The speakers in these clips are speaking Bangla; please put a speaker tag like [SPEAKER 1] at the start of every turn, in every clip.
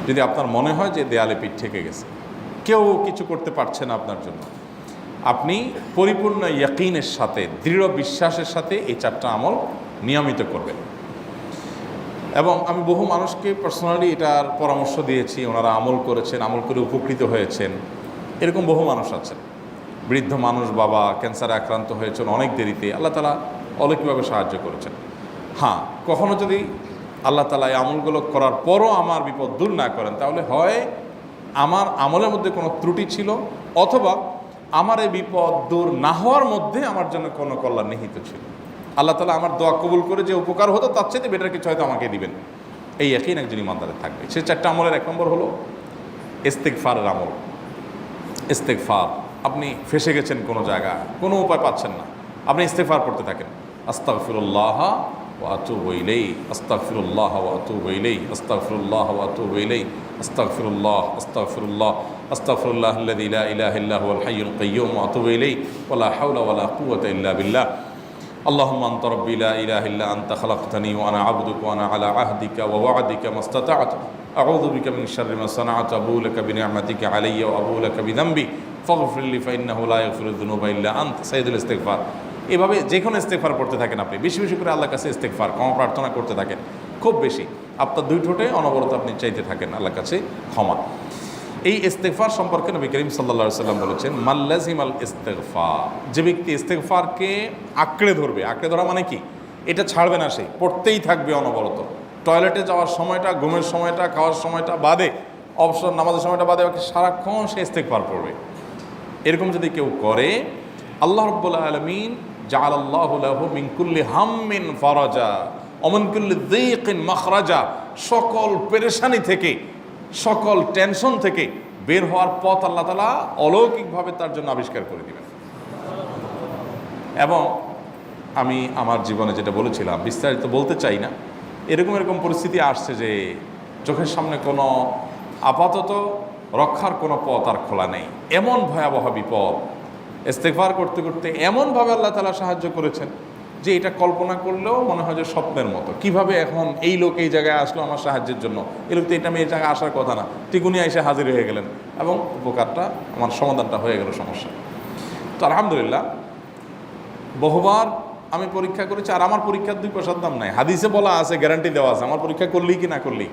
[SPEAKER 1] যদি আপনার মনে হয় যে দেয়ালে পিঠ ঠেকে গেছে, কেউ কিছু করতে পারছে না আপনার জন্য, আপনি পরিপূর্ণ ইয়াকিনের সাথে, দৃঢ় বিশ্বাসের সাথে এই 4টা আমল নিয়মিত করবেন। এবং আমি বহু মানুষকে পার্সোনালি এটার পরামর্শ দিয়েছি, ওনারা আমল করেছেন, আমল করে উপকৃত হয়েছেন। এরকম বহু মানুষ আছেন, বৃদ্ধ মানুষ, বাবা ক্যান্সারে আক্রান্ত হয়েছেন অনেক দেরিতে, আল্লাহ তাআলা অলৌকিকভাবে সাহায্য করেছেন। হ্যাঁ, কখনো যদি আল্লাহ তাআলা এই আমলগুলো করার পরও আমার বিপদ দূর না করেন, তাহলে হয় আমার আমলের মধ্যে কোনো ত্রুটি ছিল, অথবা আমার এই বিপদ দূর না হওয়ার মধ্যে আমার জন্য কোনো কল্যাণ নিহিত ছিল। আল্লাহ তাআলা আমার দোয়া কবুল করে যে উপকার হতো তার চেয়ে বেটার কিছু হয়তো আমাকে দিবেন, এই ইয়াকিন একজন ইমানদারের থাকবে। সে 4টা আমলের 1 নম্বর হলো ইস্তেগফারের আমল। ইস্তেগফার, আপনি ফেসে গেছেন কোনো জায়গায়, কোনো উপায় পাচ্ছেন না, আপনি ইস্তেগফার পড়তে থাকেন। আস্তাগফিরুল্লাহ ওয়া আতুবু ইলাইহি, আস্তাগফিরুল্লাহ ওয়া আতুবু ইলাইহি, আস্তাগফিরুল্লাহ ওয়া আতুবু ইলাইহি, আস্তাগফিরুল্লাহ, আস্তাগফিরুল্লাহ, আস্তাগফিরুল্লাহাল্লাযী লা ইলাহা ইল্লা হুয়াল হাইয়ুল কাইয়্যুম ওয়া আতুবু ইলাইহি ওয়া লা হাওলা ওয়া লা কুওয়াতা ইল্লা বিল্লাহ। اللهم أنت ربي لا إله إلا أنت خلقتني وأنا عبدك وأنا على عهدك ووعدك ما استطعت أعوذ بك من شر ما صنعت أبوء لك بنعمتك علي وأبوء لك بذنبي فاغفر لي فإنه لا يغفر الذنوب إلا أنت سيد الاستغفار। এভাবে যে কোনো ইস্তেগফার পড়তে থাকেন, আপনি বেশি বেশি করে আল্লাহর কাছে ইস্তেগফার, ক্ষমা প্রার্থনা করতে থাকেন, খুব বেশি। আপনার 2 ঠোঁটে অনবরত আপনি চাইতে থাকেন আল্লাহর কাছে ক্ষমা। এই ইস্তেগফার সম্পর্কে নবী করিম সাল্লাল্লাহু আলাইহি ওয়াসাল্লাম বলেছেন, মাল্লাজিমাল ইস্তেগফার, যে ব্যক্তি ইস্তেগফারকে আঁকড়ে ধরবে, আঁকড়ে ধরা মানে কি, এটা ছাড়বে না, সে পড়তেই থাকবে অনবরত। টয়লেটে যাওয়ার সময়টা, ঘুমের সময়টা, খাওয়ার সময়টা বাদে, অবসর নামাজের সময়টা বাদে, সারাক্ষণ সে ইস্তেগফার পড়বে। এরকম যদি কেউ করে, আল্লাহ রাব্বুল আলামিন জাআলাল্লাহু লাহু মিন কুল্লি হাম্মিন ফারাজা ওয়া মিন কুল্লি যিকিন মাখরাজা, সকল পেরেশানি থেকে, সকল টেনশন থেকে বের হওয়ার পথ আল্লাহ তাআলা অলৌকিকভাবে তার জন্য আবিষ্কার করে দিবেন। এবং আমি আমার জীবনে যেটা বলেছিলাম, বিস্তারিত বলতে চাই না, এরকম পরিস্থিতি আসছে যে চোখের সামনে কোনো আপাতত রক্ষার কোনো পথ আর খোলা নেই, এমন ভয়াবহ বিপদ। ইস্তেগফার করতে করতে এমনভাবে আল্লাহ তাআলা সাহায্য করেছেন যে এটা কল্পনা করলেও মনে হয় যে স্বপ্নের মতো। কিভাবে এখন এই লোক এই জায়গায় আসলো আমার সাহায্যের জন্য, এই লোক তো এটা আমি এই জায়গায় আসার কথা না, টিকুনি এসে হাজির হয়ে গেলেন এবং উপকারটা, আমার সমাধানটা হয়ে গেল সমস্যা। তো আলহামদুলিল্লাহ, বহুবার আমি পরীক্ষা করেছি, আর আমার পরীক্ষার 2 পয়সার দাম নাই। হাদিসে বলা আছে, গ্যারান্টি দেওয়া আছে, আমার পরীক্ষা করলেই কি না করলেই।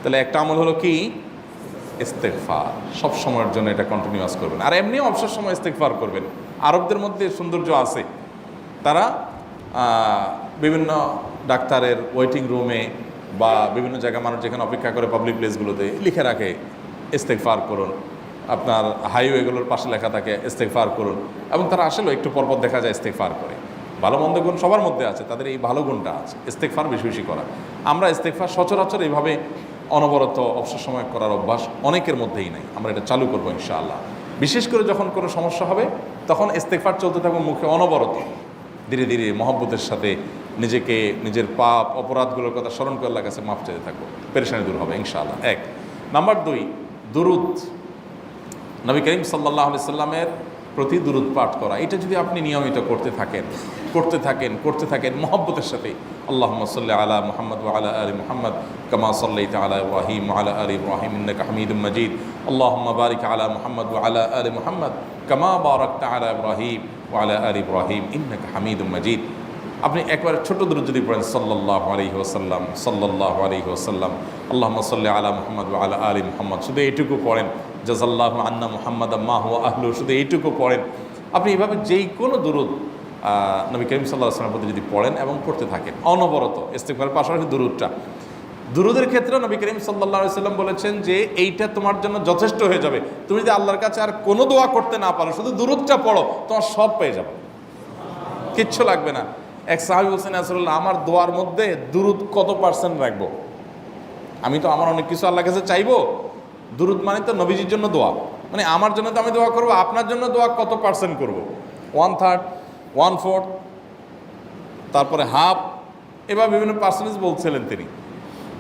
[SPEAKER 1] তাহলে একটা আমল হলো কি, ইস্তেগফার। সব সময়ের জন্য এটা কন্টিনিউয়াস করবেন, আর এমনিও অবসর সময় ইস্তেগফার করবেন। আরবদের মধ্যে সৌন্দর্য আছে, তারা বিভিন্ন ডাক্তারের ওয়েটিং রুমে বা বিভিন্ন জায়গায় মানুষ যেখানে অপেক্ষা করে পাবলিক প্লেসগুলোতে লিখে রাখে ইস্তেগফার করুন, আপনার হাইওয়েগুলোর পাশে লেখা থাকে ইস্তেগফার করুন, এবং তারা আসলেও একটু পরপর দেখা যায় ইস্তেগফার করে। ভালো মন্দ গুণ সবার মধ্যে আছে, তাদের এই ভালো গুণটা আছে, ইস্তেগফার বেশি বেশি করা। আমরা ইস্তেগফার সচরাচর এইভাবে অনবরত অবসর সময় করার অভ্যাস অনেকের মধ্যেই নাই। আমরা এটা চালু করবো ইনশাআল্লাহ। বিশেষ করে যখন কোনো সমস্যা হবে তখন ইস্তেগফার চলতে থাকবে মুখে অনবরত, ধীরে ধীরে মহব্বতের সাথে নিজেকে, নিজের পাপ অপরাধগুলোর কথা স্মরণ করে আল্লাহর কাছে মাফ চাইতে থাকবো, পেরেশানি দূর হবে ইনশাআল্লাহ। 1 নাম্বার 2, দুরুদ, নবী করিম সাল্লাল্লাহু আলাইহি সাল্লামের প্রতি দুরুদ পাঠ করা। এটা যদি আপনি নিয়মিত করতে থাকেন মহব্বতের সাথে, আল্লাহুম্মা সাল্লি আলা মুহাম্মদ ওয়া আলা আলি মুহাম্মদ কামা সাল্লাইতা আলা ইব্রাহিম ওয়া আলা আলি ইব্রাহিম ইন্নাকা হামিদুম মাজিদ, আল্লাহুম্মা বারিক আলা মুহাম্মদ ওয়া আলা আলি মুহাম্মদ কামা বারাকতা আলা ইব্রাহিম ওয়া আলা আলি ইব্রাহিম ইন্নাকা হামিদুম মাজিদ। আপনি একবার ছোট দুরূদ যদি পড়েন, সাল্লাল্লাহু আলাইহি ওয়াসাল্লাম, সাল্লাল্লাহু আলাইহি ওয়াসাল্লাম, আল্লাহুম্মা সাল্লি আলা মুহাম্মদ ওয়া আলা আলি মুহাম্মদ, শুধু এইটুকু পড়েন। জাযাল্লাহু আন্না মুহাম্মাদাম মা হুয়া আহলু, শুধু এইটুকু পড়েন। আপনি এভাবে যেই কোনো দুরূদ নবী করিম সাল্লাল্লাহু আলাইহি ওয়াসাল্লামের প্রতি যদি পড়েন এবং পড়তে থাকেন অনবরত, ইস্তেগফারের পাশাপাশি দুরূদের ক্ষেত্রে নবী করিম সাল্লাল্লাহু আলাইহি ওয়াসাল্লাম বলেছেন যে এইটা তোমার জন্য যথেষ্ট হয়ে যাবে। তুমি যদি আল্লাহর কাছে আর কোনো দোয়া করতে না পারো, শুধু দুরূদটা পড়ো, তোমার সব পেয়ে যাবে, কিচ্ছু লাগবে না। এক সাহাবী বলছেন, রাসূলুল্লাহ, আমার দোয়ার মধ্যে দুরূদ কত পার্সেন্ট রাখবো? আমি তো আমার অনেক কিছু আল্লাহর কাছে চাইবো, দুরূদ মানে তো নবীজির জন্য দোয়া, মানে আমার জন্য তো আমি দোয়া করবো, আপনার জন্য দোয়া কত পার্সেন্ট করবো? 1/3, 1/4, তারপরে হাফ, এবার বিভিন্ন পার্সেন্টেজ বলছিলেন তিনি।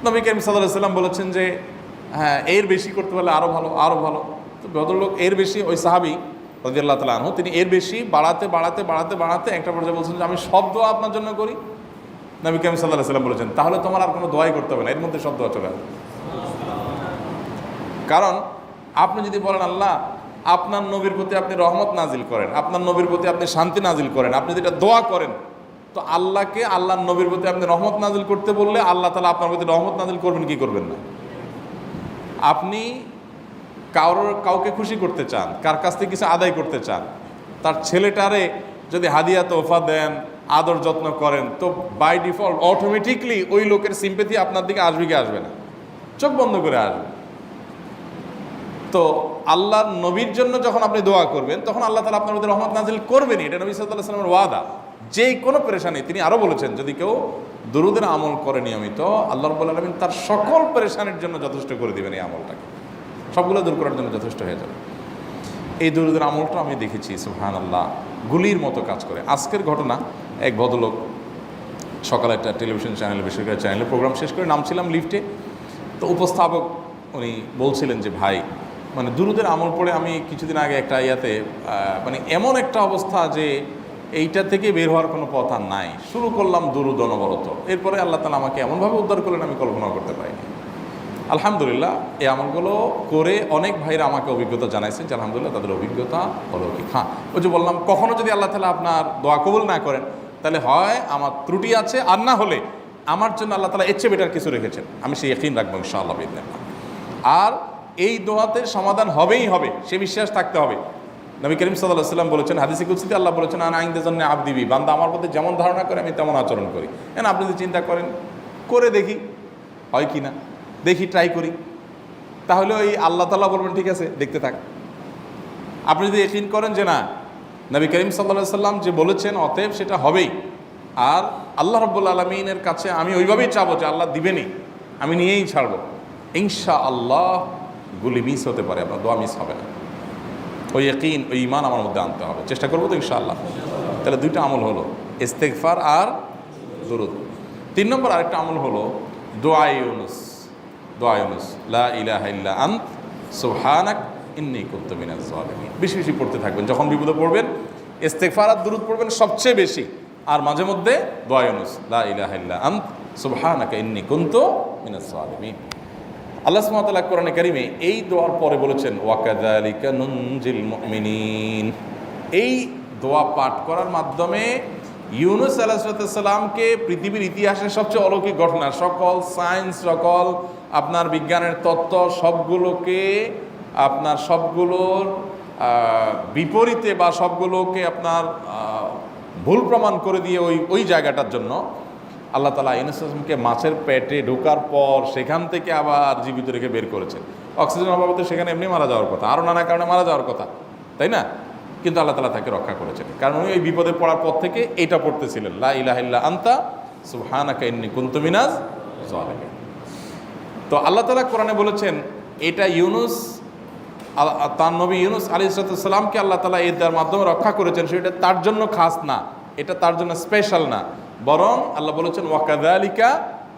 [SPEAKER 1] নবী করিম সাল্লাল্লাহু আলাইহি ওয়াসাল্লাম বলেছেন যে হ্যাঁ, এর বেশি করতে পারলে আরও ভালো, আরও ভালো। তো ভদ্রলোক এর বেশি, ওই সাহাবী রাদিয়াল্লাহু তাআলা আনহু, তিনি এর বেশি বাড়াতে একটা পর্যায়ে বলছেন যে আমি সব দোয়া আপনার জন্য করি। নবী করিম সাল্লাল্লাহু আলাইহি ওয়াসাল্লাম বলেছেন, তাহলে তোমার আর কোনো দোয়াই করতে হবে না, এর মধ্যে সব দোয়া চলে আসবে। কারণ আপনি যদি বলেন আল্লাহ আপনার নবীর প্রতি আপনি রহমত নাজিল করেন, আপনার নবীর প্রতি আপনি শান্তি নাজিল করেন, আপনি যেটা দোয়া করেন, তো আল্লাহকে আল্লাহর নবীর প্রতি আপনি রহমত নাজিল করতে বললে আল্লাহ তাআলা আপনার প্রতি রহমত নাজিল করবেন কি করবেন না? আপনি কাউকে খুশি করতে চান, কার কাছ থেকে কিছু আদায় করতে চান, তার ছেলেটারে যদি হাদিয়া তোহফা দেন, আদর যত্ন করেন, তো বাই ডিফল্ট অটোমেটিকলি ওই লোকের সিম্পেথি আপনার দিকে আসবে কি আসবে না? চোখ বন্ধ করে আসবে। তো আল্লাহর নবীর জন্য যখন আপনি দোয়া করবেন তখন আল্লাহ তাআলা আপনার মধ্যে রহমত নাজিল করবেনই, এটা নবী সাল্লাল্লাহু আলাইহি ওয়াসাল্লামের ওয়াদা। যেই কোনো পেরেশানি, তিনি আরও বলেছেন যদি কেউ দুরূদের আমল করে নিয়মিত, আল্লাহ রাব্বুল আলামিন তার সকল পেরেশানির জন্য যথেষ্ট করে দিবেন। এই আমলটাকে সবগুলো দূর করার জন্য যথেষ্ট হয়ে যাবে। এই দুরূদের আমলটা আমি দেখেছি সুবহানাল্লাহ গুলির মতো কাজ করে। আজকের ঘটনা, এক ভদ্রলোক সকালে একটা টেলিভিশন চ্যানেলে, বেসরকারি চ্যানেলে প্রোগ্রাম শেষ করে নামছিলাম লিফটে, তো উপস্থাপক উনি বলছিলেন যে ভাই মানে দুরূদের আমল পড়ে আমি কিছুদিন আগে একটা ইয়াতে মানে এমন একটা অবস্থা যে এইটা থেকে বের হওয়ার কোনো পথ আর নাই, শুরু করলাম দুরূদ অনবরত, এরপরে আল্লাহ তাআলা আমাকে এমনভাবে উদ্ধার করলেন আমি কল্পনাও করতে পারিনি। আলহামদুলিল্লাহ এই আমলগুলো করে অনেক ভাইরা আমাকে অভিজ্ঞতা জানাইছেন যে আলহামদুলিল্লাহ তাদের অভিজ্ঞতা অলৌকিক। হ্যাঁ, ওই যে বললাম কখনো যদি আল্লাহ তাআলা আপনার দোয়া কবুল না করেন তাহলে হয় আমার ত্রুটি আছে, আর না হলে আমার জন্য আল্লাহ তাআলা এর চেয়ে বেটার কিছু রেখেছেন, আমি সেই ইয়াকিন রাখবো ইনশাআল্লাহ বিইذنিল্লাহ। আর এই দোয়াতে সমাধান হবেই হবে, সে বিশ্বাস থাকতে হবে। নবী করিম সাল্লাল্লাহু আলাইহি ওয়াসাল্লাম বলেছেন, হাদিসে কুদসিতে আল্লাহ বলেছেন আনা ইনদা যান্নি আবদি বি, বান্দা আমার প্রতি যেমন ধারণা করে আমি তেমন আচরণ করি। আপনি যদি চিন্তা করেন করে দেখি হয় কি না, দেখি ট্রাই করি, তাহলে ওই আল্লাহ তাআলা বলবেন ঠিক আছে দেখতে থাক। আপনি যদি ইয়াকিন করেন যে না নবী করিম সাল্লাল্লাহু আলাইহি ওয়াসাল্লাম যে বলেছেন অতএব সেটা হবেই, আর আল্লাহ রাব্বুল আলামিনের কাছে আমি ওইভাবেই চাবো যে আল্লাহ দিবেনই, আমি নিয়েই ছাড়বো, ইনশাআল্লাহ গুলি মিস হতে পারে, আপনার দোয়া মিস হবে না। ওই ইয়াকিন, ওই ঈমান আমার মধ্যে আনতে হবে, চেষ্টা করবো তো ইনশাআল্লাহ। তাহলে দুইটা আমল হলো, ইস্তেগফার আর দুরূদ। 3 নম্বর আরেকটা আমল হলো দোয়া ইউনুস। দোয়া ইউনুস, লা ইলাহা ইল্লা আন্ত সুবহানাক ইন্নী কুনতু মিনাজ জালিমিন। বেশি বেশি পড়তে থাকবেন, যখন বিপদে পড়বেন ইস্তেগফার আর দুরূদ পড়বেন সবচেয়ে বেশি, আর মাঝে মধ্যে দোয়া ইউনুস, লা ইলাহা ইল্লা আন্ত সুবহানাকা ইন্নী কুনতু মিনাজ জালিমিন। আল্লাহ সুবহানাহু ওয়া তাআলা কোরআনে কারিমে এই দোয়ার পরে বলেছেন ওয়াকাযালিকা নুনজিল মুমিনিন। এই দোয়া পাঠ করার মাধ্যমে ইউনুস আলাইহিস সালামকে পৃথিবীর ইতিহাসের সবচেয়ে অলৌকিক ঘটনা, সকল সায়েন্স, সকল আপনার বিজ্ঞানের তত্ত্ব সবগুলোকে আপনার সবগুলোর বিপরীতে বা সবগুলোকে আপনার ভুল প্রমাণ করে দিয়ে ওই জায়গাটার জন্য আল্লাহ তাআলা ইউনুস আলাইহিসকে মাছের পেটে ঢোকার পর সেখান থেকে আবার জীবিত রেখে বের করেছেন। অক্সিজেন অভাবে তো সেখানে এমনি মারা যাওয়ার কথা, আরও নানা কারণে মারা যাওয়ার কথা, তাই না? কিন্তু আল্লাহ তাআলা তাকে রক্ষা করেছেন, কারণ উনি ওই বিপদে পড়ার পর থেকে এইটা পড়তেছিলেন, লা ইলাহা ইল্লা আনতা সুবহানাকা ইন্নী কুনতু মিনাজ জালিমিন। তো আল্লাহ তাআলা কোরআনে বলেছেন এটা ইউনুস, তার নবী ইউনুস আলাইহিস সালামকে আল্লাহ তাআলা এই দেওয়ার মাধ্যমে রক্ষা করেছেন, সেটা তার জন্য খাস না, এটা তার জন্য স্পেশাল না, বরং আল্লাহ বলেছেন ওয়াকাযালিকা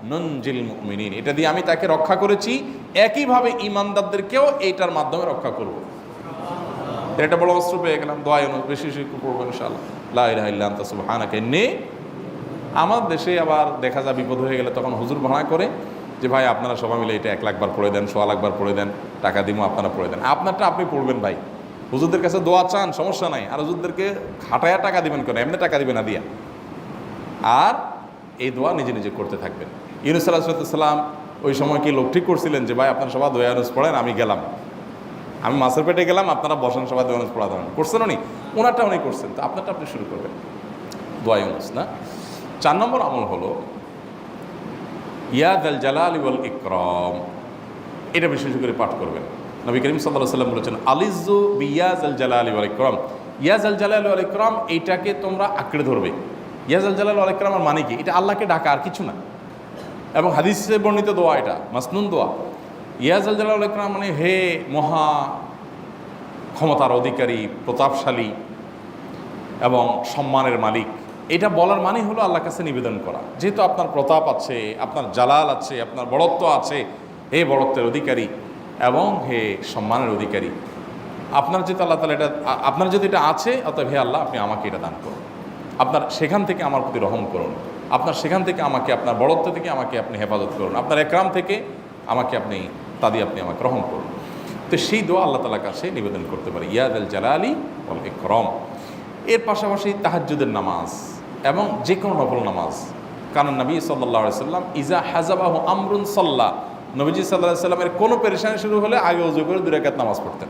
[SPEAKER 1] নুনজিল মুমিনিন, এটা দিয়ে আমি তাকে রক্ষা করেছি, একইভাবে ঈমানদারদেরকেও এইটার মাধ্যমে রক্ষা করব। এটা বড় অস্ত্র পেয়ে গেলাম। দোয়া ইউনুস বেশি বেশি পড়বো ইনশাআল্লাহ, লা ইলাহা ইল্লা আনতা সুবহানাকা ইন্নী। আমার দেশে আবার দেখা যায় বিপদ হয়ে গেলে তখন হুজুর ভাড়া করে যে ভাই আপনারা সবাই মিলে এটা 1 লাখ বার পড়ে দেন, 1.25 লাখ বার পড়ে দেন, টাকা দিমো আপনারা পড়ে দেন। আপনারটা আপনি পড়বেন ভাই, হুজুরদের কাছে দোয়া চান সমস্যা নাই, আর হুজুরদেরকে খাটায়া টাকা দিবেন কেন, এমনি টাকা দিবেন না দিয়া। আর এই দোয়া নিজে নিজে করতে থাকবেন। ইউনুস আলাইহিস সালাম ওই সময় কি লোক ঠিক করছিলেন যে ভাই আপনারা সবাই দোয়া ইউনুস পড়েন, আমি গেলাম, আমি মাছের পেটে গেলাম, আপনারা বসেন সবাই দোয়া ইউনুস পড়া দেবেন, করছেন উনি? ওনারটা উনি করছেন, তো আপনারটা আপনি শুরু করবেন দোয়া ইউনুস না। 4 নম্বর আমল হলো ইয়া যাল জালালি ওয়াল ইকরাম, এটা বিশেষ করে পাঠ করবেন। নবী করিম সাল্লাল্লাহু আলাইহি ওয়াসাল্লাম বলেছেন আলিজু বিয়া যাল জালালি ওয়াল ইকরাম, ইয়া যাল জালালি ওয়াল ইকরাম এইটাকে তোমরা আঁকড়ে ধরবে। ইয়া যাল জালালি ওয়াল ইকরামের মানে কি? এটা আল্লাহকে ডাকা, আর কিছু না। এবং হাদিসে বর্ণিত দোয়া, এটা মাসনুন দোয়া। ইয়া যাল জালালি ওয়াল ইকরাম মানে হে মহা ক্ষমতার অধিকারী, প্রতাপশালী এবং সম্মানের মালিক, এটা বলার মানে হলো আল্লাহর কাছে নিবেদন করা, যেহেতু আপনার প্রতাপ আছে, আপনার জালাল আছে, আপনার বড়ত্ব আছে, হে বড়ত্বের অধিকারী এবং হে সম্মানের অধিকারী, আপনার যেহেতু আল্লাহ তাআলা এটা, আপনার যদি এটা আছে, অতএব হে আল্লাহ আপনি আমাকে এটা দান করুন, আপনার সেখান থেকে আমার প্রতি রহম করুন, আপনার সেখান থেকে আমাকে, আপনার বড়ত্ব থেকে আমাকে আপনি হেফাজত করুন, আপনার একরাম থেকে আমাকে আপনি, তা দিয়ে আপনি আমাকে রহম করুন। তো সেই দোয়া আল্লাহ তাআলার কাছে নিবেদন করতে পারি, ইয়া যাল জালালি ওয়াল ইকরাম। এর পাশাপাশি তাহাজ্জুদের নামাজ এবং যে কোনো নফল নামাজ, কারণ নবী সাল্লাল্লাহু আলাইহি সাল্লাম ইজা হাজাবাহু আমরুন সাল্লা, নবীজি সাল্লাল্লাহু আলাইহি সাল্লামের কোনো পেরেশানি শুরু হলে আগে ওযু করে 2 রাকাত নামাজ পড়তেন,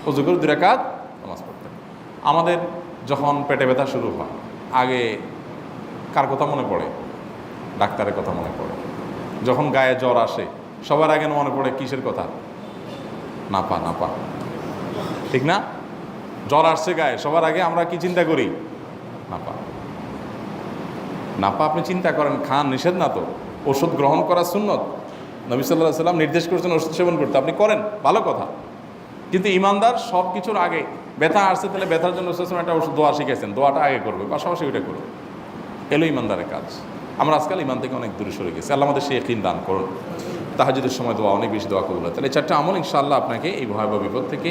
[SPEAKER 1] ওযু করে 2 রাকাত নামাজ পড়তেন। আমাদের যখন পেটে ব্যথা শুরু হয় আগে কার কথা মনে পড়ে? ডাক্তারের কথা মনে পড়ে। যখন গায়ে জ্বর আসে সবার আগে মনে পড়ে কিসের কথা? নাপা, নাপা, ঠিক না? জ্বর আসছে গায়ে, সবার আগে আমরা কি চিন্তা করি? নাপা। নাপা আপনি চিন্তা করেন, খান, নিষেধ না তো, ওষুধ গ্রহণ করা সুন্নত। নবী সাল্লাল্লাহু আলাইহি সাল্লাম নির্দেশ করেছেন ওষুধ সেবন করতে, আপনি করেন, ভালো কথা। কিন্তু ইমানদার সব কিছুর আগে ব্যথা আসছে, তাহলে ব্যথার জন্য একটা ওষুধ দোয়া শিখেছেন, দোয়াটা আগে করবে, পাশাপাশি ওইটা করবে। এলো ইমানদারের কাজ। আমরা আজকাল ইমান থেকে অনেক দূরে সরে গেছি। আল্লাহ আমাদের সেই ইয়াকিন দান করুন। তাহাজ্জুদের সময় দোয়া অনেক বেশি দোয়া কবুল হয়। তাহলে 4টা আমল ইনশাআল্লাহ আপনাকে এই ভয়াবহ বিপদ থেকে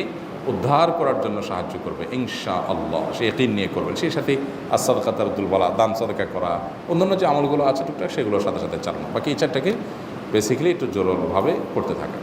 [SPEAKER 1] উদ্ধার করার জন্য সাহায্য করবে ইনশাআল্লাহ। সেই ইয়াকিন নিয়ে করবেন। সেই সাথে as-সাদকাত তারদুল বালা, দান সাদকা করা, অন্যান্য যে আমলগুলো আছে টুকটাক সেগুলোর সাথে সাথে চালানো। বাকি এই 4টাকে বেসিক্যালি একটু জোরভাবে করতে থাকা।